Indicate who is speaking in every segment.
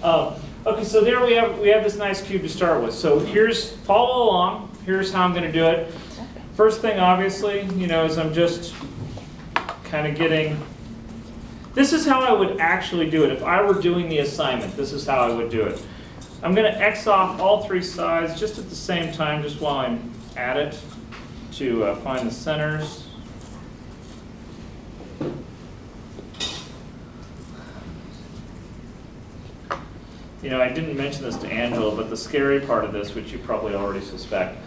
Speaker 1: Okay, so there we have this nice cube to start with. So follow along. Here's how I'm going to do it. First thing, obviously, is I'm just kind of getting. This is how I would actually do it. If I were doing the assignment, this is how I would do it. I'm going to X off all three sides just at the same time, just while I'm at it, to find the centers. I didn't mention this to Angela, but the scary part of this, which you probably already suspect,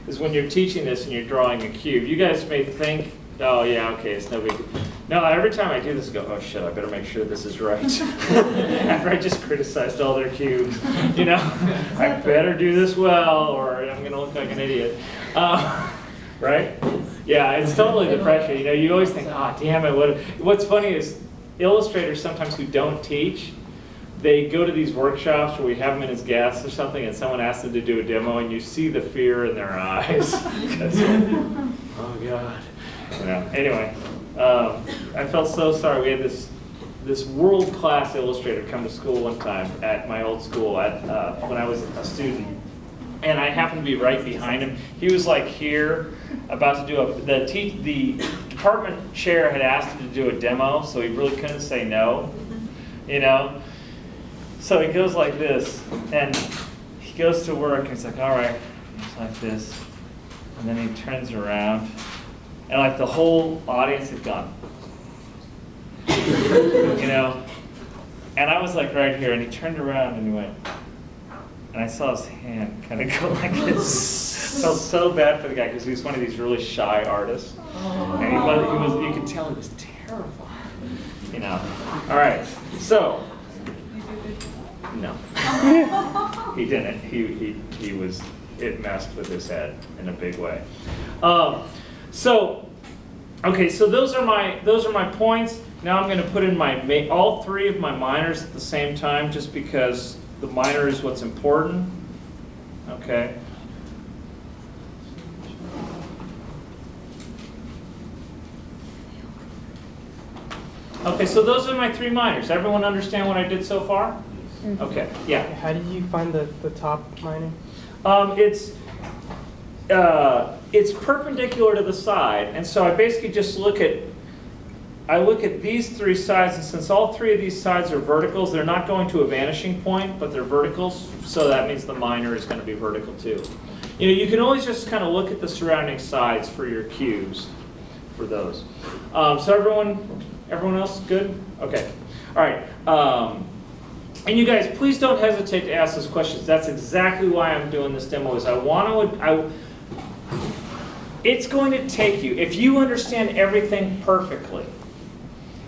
Speaker 1: is when you're teaching this and you're drawing a cube. You guys may think, oh yeah, okay, it's no big deal. No, every time I do this, I go, oh shit, I better make sure this is right. After I just criticized all their cubes, I better do this well, or I'm going to look like an idiot. Right? Yeah, it's totally the pressure. You always think, oh damn it. What's funny is illustrators sometimes who don't teach, they go to these workshops where we have them in as guests or something, and someone asks them to do a demo, and you see the fear in their eyes. Oh God. Anyway, I felt so sorry. We had this world-class illustrator come to school one time at my old school when I was a student, and I happened to be right behind him. He was like here, about to do the department chair had asked him to do a demo, so he really couldn't say no, So he goes like this, and he goes to work, and he's like, all right, he's like this, and then he turns around, and like the whole audience had gone, and I was like right here, and he turned around and he went, and I saw his hand kind of go like this. I felt so bad for the guy because he was one of these really shy artists, and you could tell he was terrified, All right, so. No, he didn't. He was. It messed with his head in a big way. So those are my points. Now I'm going to put in all three of my minors at the same time, just because the minor is what's important. Okay. Okay, so those are my three minors. Everyone understand what I did so far? Okay, yeah.
Speaker 2: How do you find the top minor?
Speaker 1: It's perpendicular to the side, and so I basically just look at these three sides, and since all three of these sides are verticals, they're not going to a vanishing point, but they're verticals, so that means the minor is going to be vertical too. You can always just kind of look at the surrounding sides for your cubes for those. So everyone else good? Okay. All right. And you guys, please don't hesitate to ask us questions. That's exactly why I'm doing this demo. It's going to take you, if you understand everything perfectly,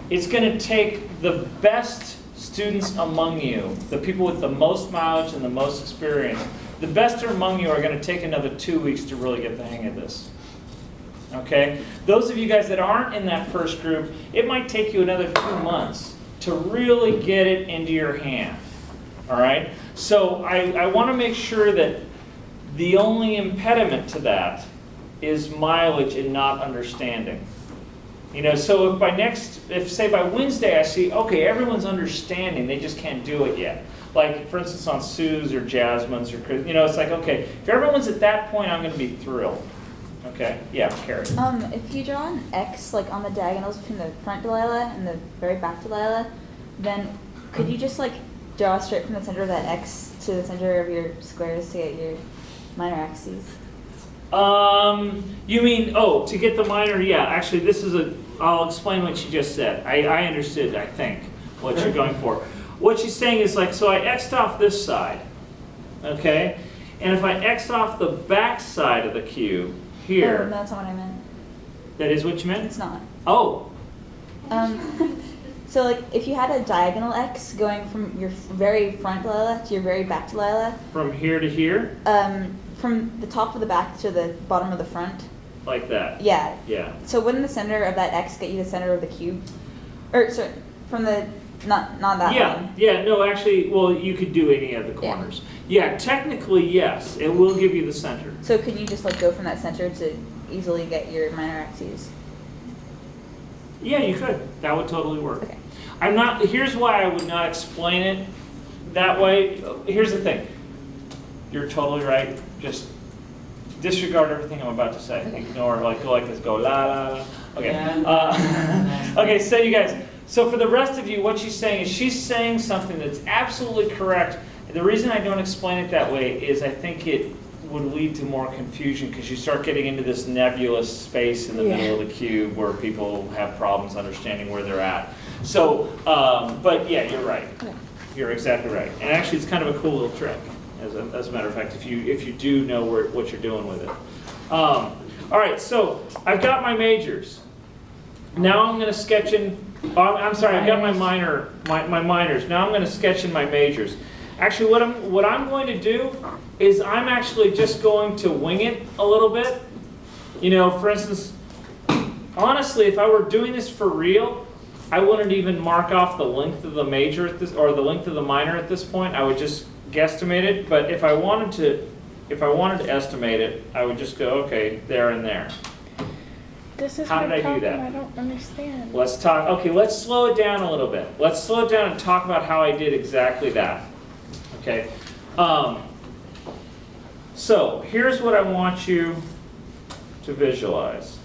Speaker 1: it's going to take the best students among you, the people with the most mileage and the most experience. The best among you are going to take another 2 weeks to really get the hang of this. Okay? Those of you guys that aren't in that first group, it might take you another 2 months to really get it into your hand. All right? So I want to make sure that the only impediment to that is mileage and not understanding. So if say by Wednesday I see, okay, everyone's understanding, they just can't do it yet. Like, for instance, on Sue's or Jasmine's or Chris, it's like, okay, if everyone's at that point, I'm going to be thrilled. Okay, yeah, Carrie.
Speaker 3: If you draw an X like on the diagonals between the front Delilah and the very back Delilah, then could you just like draw straight from the center of that X to the center of your squares to get your minor axes?
Speaker 1: You mean, to get the minor, yeah, actually I'll explain what she just said. I understood, I think, what you're going for. What she's saying is like, so I X'd off this side, okay? And if I X off the back side of the cube, here.
Speaker 3: No, that's not what I meant.
Speaker 1: That is what you meant?
Speaker 3: It's not.
Speaker 1: Oh.
Speaker 3: So like if you had a diagonal X going from your very front Delilah to your very back Delilah.
Speaker 1: From here to here?
Speaker 3: From the top of the back to the bottom of the front.
Speaker 1: Like that?
Speaker 3: Yeah.
Speaker 1: Yeah.
Speaker 3: So wouldn't the center of that X get you the center of the cube? Or sorry, from the not that one.
Speaker 1: Yeah, no, actually, well, you could do any of the corners. Yeah, technically, yes, it will give you the center.
Speaker 3: So can you just like go from that center to easily get your minor axes?
Speaker 1: Yeah, you could. That would totally work.
Speaker 3: Okay.
Speaker 1: Here's why I would not explain it that way, here's the thing. You're totally right. Just disregard everything I'm about to say.
Speaker 3: Okay.
Speaker 1: Ignore, like, go like this, go la la la. Okay.
Speaker 4: Yeah.
Speaker 1: Okay, so you guys, so for the rest of you, what she's saying is she's saying something that's absolutely correct. The reason I don't explain it that way is I think it would lead to more confusion because you start getting into this nebulous space in the middle of the cube where people have problems understanding where they're at. So, but yeah, you're right.
Speaker 3: Okay.
Speaker 1: You're exactly right. And actually, it's kind of a cool little trick, as a matter of fact, if you do know what you're doing with it. All right, so I've got my majors. Now I'm going to sketch in. Oh, I'm sorry, I've got my minors. Now I'm going to sketch in my majors. Actually, what I'm going to do is I'm actually just going to wing it a little bit. You know, for instance, honestly, if I were doing this for real, I wouldn't even mark off the length of the major at this, or the length of the minor at this point. I would just guesstimate it. But if I wanted to estimate it, I would just go, okay, there and there.
Speaker 5: This is
Speaker 1: How
Speaker 5: my
Speaker 1: did I do
Speaker 5: problem.
Speaker 1: that?
Speaker 5: I don't understand.
Speaker 1: Let's talk. Okay, let's slow it down a little bit. Let's slow it down and talk about how I did exactly that. Okay. So here's what I want you to visualize.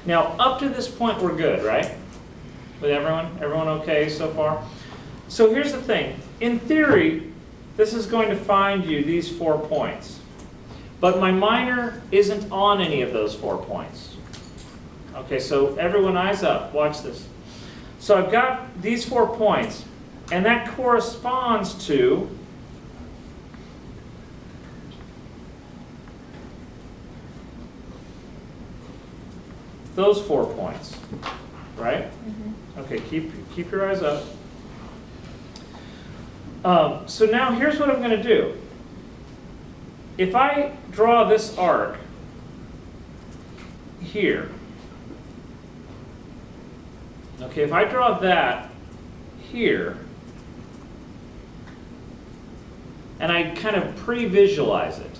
Speaker 1: Now, up to this point, we're good, right? With everyone? Everyone okay so far? So here's the thing. In theory, this is going to find you these 4 points. But my minor isn't on any of those 4 points. Okay, so everyone eyes up. Watch this. So I've got these 4 points, and that corresponds to those 4 points, right? Okay, keep your eyes up. So now here's what I'm going to do. If I draw this arc here, okay, if I draw that here, and I kind of pre-visualize it.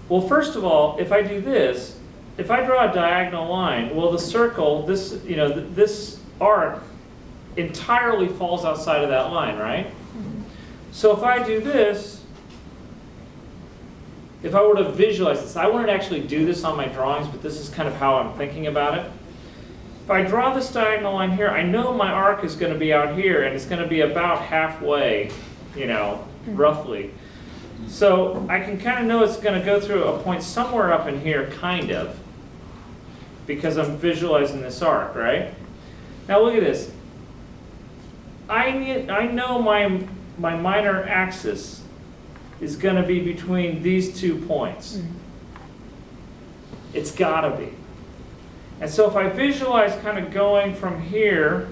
Speaker 1: Well, first of all, if I do this, if I draw a diagonal line, well, the circle, this, you know, this arc entirely falls outside of that line, right?
Speaker 5: Mm-hmm.
Speaker 1: So if I do this, if I were to visualize this, I wouldn't actually do this on my drawings, but this is kind of how I'm thinking about it. If I draw this diagonal line here, I know my arc is going to be out here, and it's going to be about halfway, you know, roughly. So I can kind of know it's going to go through a point somewhere up in here, kind of, because I'm visualizing this arc, right? Now look at this. I know my minor axis is going to be between these 2 points. It's got to be. And so if I visualize kind of going from here,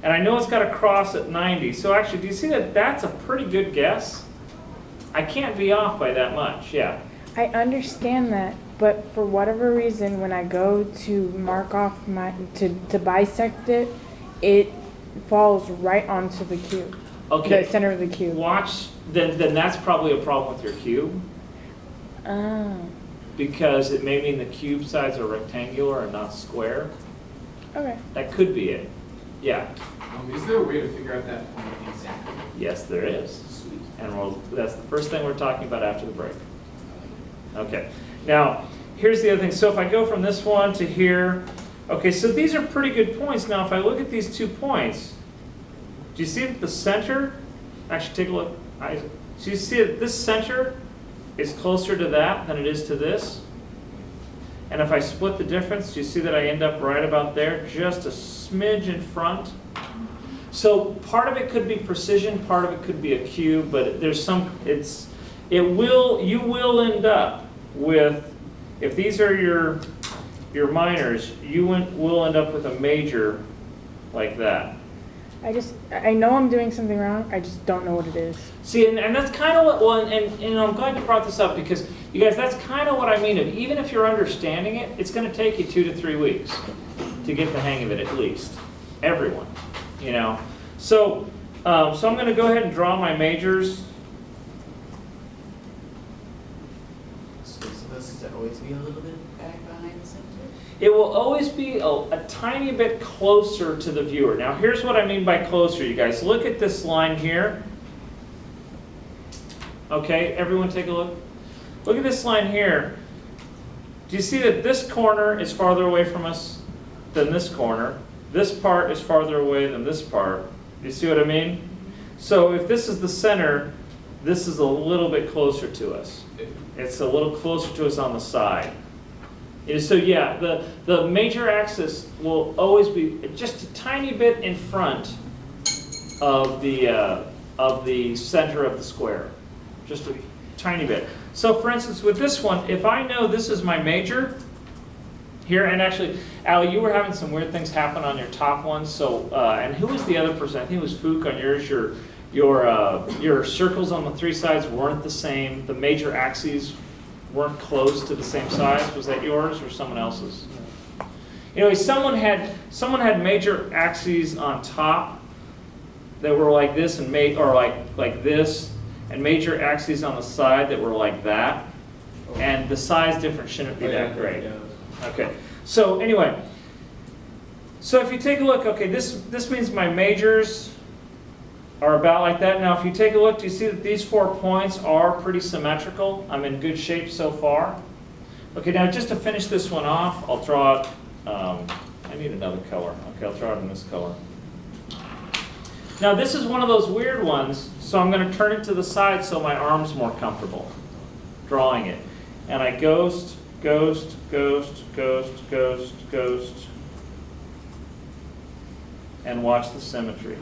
Speaker 1: and I know it's got to cross at 90, so actually, do you see that that's a pretty good guess? I can't be off by that much, yeah.
Speaker 5: I understand that, but for whatever reason, when I go to mark off to bisect it, it falls right onto the cube.
Speaker 1: Okay.
Speaker 5: The center of the cube.
Speaker 1: Watch, then that's probably a problem with your cube,
Speaker 5: Oh.
Speaker 1: because it may mean the cube sides are rectangular and not square.
Speaker 5: Okay.
Speaker 1: That could be it. Yeah.
Speaker 4: Is there a way to figure out that point exactly?
Speaker 1: Yes, there is.
Speaker 4: Sweet.
Speaker 1: And that's the first thing we're talking about after the break. Okay. Now, here's the other thing. So if I go from this one to here, okay, so these are pretty good points. Now, if I look at these 2 points, do you see that the center, actually take a look, so you see that this center is closer to that than it is to this? And if I split the difference, do you see that I end up right about there, just a smidge in front? So part of it could be precision, part of it could be a cube, but there's some, you will end up with, if these are your minors, you will end up with a major like that.
Speaker 5: I know I'm doing something wrong, I just don't know what it is.
Speaker 1: See, and that's kind of what, well, and I'm glad you brought this up, because you guys, that's kind of what I mean. Even if you're understanding it, it's going to take you 2 to 3 weeks to to get the hang of it at least. Everyone, you know. So, so I'm going to go ahead and draw my majors.
Speaker 6: So it's supposed to always be a little bit back behind the center?
Speaker 1: It will always be a tiny bit closer to the viewer. Now here's what I mean by closer, you guys. Look at this line here. Okay, everyone take a look. Look at this line here. Do you see that this corner is farther away from us than this corner? This part is farther away than this part. Do you see what I mean? So if this is the center, this is a little bit closer to us. It's a little closer to us on the side. So yeah, the major axis will always be just a tiny bit in front of the center of the square. Just a tiny bit. So for instance, with this one, if I know this is my major here, and actually, Allie, you were having some weird things happen on your top one. So, and who was the other person? I think it was Fook on yours. Your circles on the three sides weren't the same. The major axes weren't close to the same size. Was that yours or someone else's? You know, someone had major axes on top that were like this and like this, and major axes on the side that were like that, and the size difference shouldn't be that great. Okay. So anyway, so if you take a look, okay, this means my majors are about like that. Now if you take a look, do you see that these 4 points are pretty symmetrical? I'm in good shape so far. Okay, now just to finish this one off, I'll draw it, I need another color. Okay, I'll draw it in this color. Now this is one of those weird ones, so I'm going to turn it to the side so my arm's more comfortable drawing it. And I ghost, ghost, ghost, ghost, ghost, ghost, and watch the symmetry.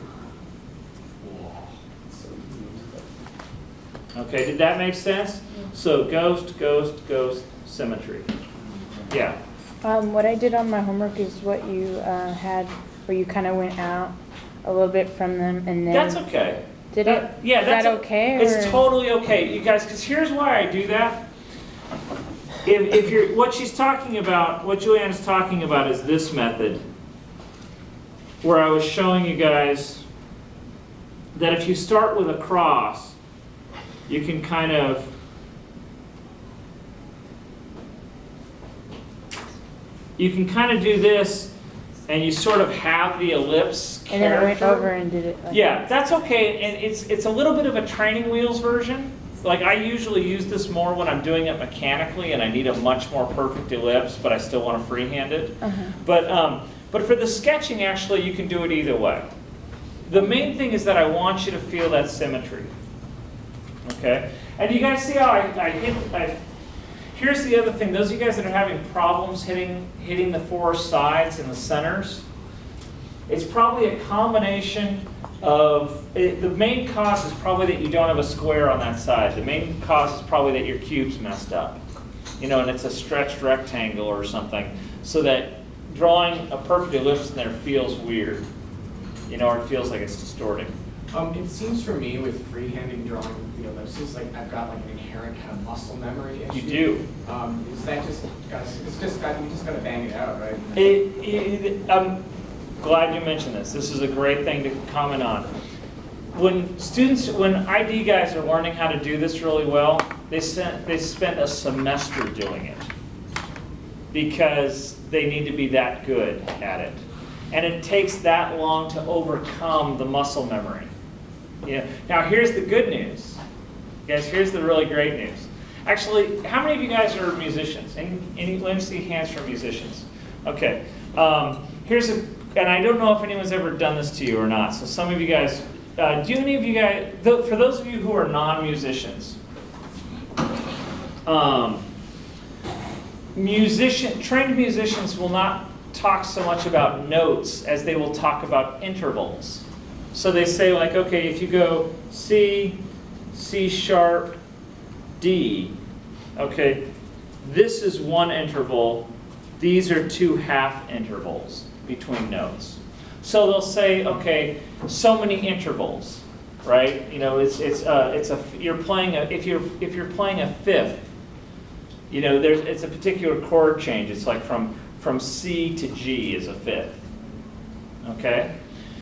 Speaker 1: Okay, did that make sense? So ghost, ghost, ghost, symmetry. Yeah.
Speaker 5: What I did on my homework is what you had, where you kind of went out a little bit from them and then.
Speaker 1: That's okay.
Speaker 5: Did it?
Speaker 1: Yeah,
Speaker 5: Is
Speaker 1: that's
Speaker 5: that okay?
Speaker 1: It's
Speaker 5: or-
Speaker 1: totally okay, you guys. Because here's why I do that. If you're what she's talking about, what Julianne's talking about is this method, where I was showing you guys that if you start with a cross, you can kind of do this, and you sort of have the ellipse
Speaker 5: And then I went
Speaker 1: character.
Speaker 5: over and did it. Like
Speaker 1: Yeah, that's okay, and it's a little bit of a training wheels version. Like I usually use this more when I'm doing it mechanically and I need a much more perfect ellipse, but I still want to freehand it. But for the sketching, actually, you can do it either way. The main thing is that I want you to feel that symmetry. Okay, and you guys see how here's the other thing. Those of you guys that are having problems hitting the 4 sides and the centers, it's probably a combination of, the main cause is probably that you don't have a square on that side. The main cause is probably that your cube's messed up. You know, and it's a stretched rectangle or something, so that drawing a perfect ellipse in there feels weird. You know, or it feels like it's distorting.
Speaker 4: It seems for me with freehanding drawing the ellipses, like I've got like an inherent kind of muscle memory issue.
Speaker 1: You do.
Speaker 4: Is that just, guys, you just got to bang it out, right?
Speaker 1: I'm glad you mentioned this. This is a great thing to comment on. When ID guys are learning how to do this really well, they spend a semester doing it because they need to be that good at it. And it takes that long to overcome the muscle memory. Yeah. Now here's the good news. Guys, here's the really great news. Actually, how many of you guys are musicians? Let me see hands for musicians. Okay. And I don't know if anyone's ever done this to you or not. So some of you guys, do any of you guys, for those of you who are non-musicians, trained musicians will not talk so much about notes as they will talk about intervals. So they say like, okay, if you go C, C sharp, D, okay, this is one interval, these are 2 half intervals between notes. So they'll say, okay, so many intervals, right? You know, you're playing if you're playing a fifth, you know, it's a particular chord change. It's like from from C to G is a fifth. Okay?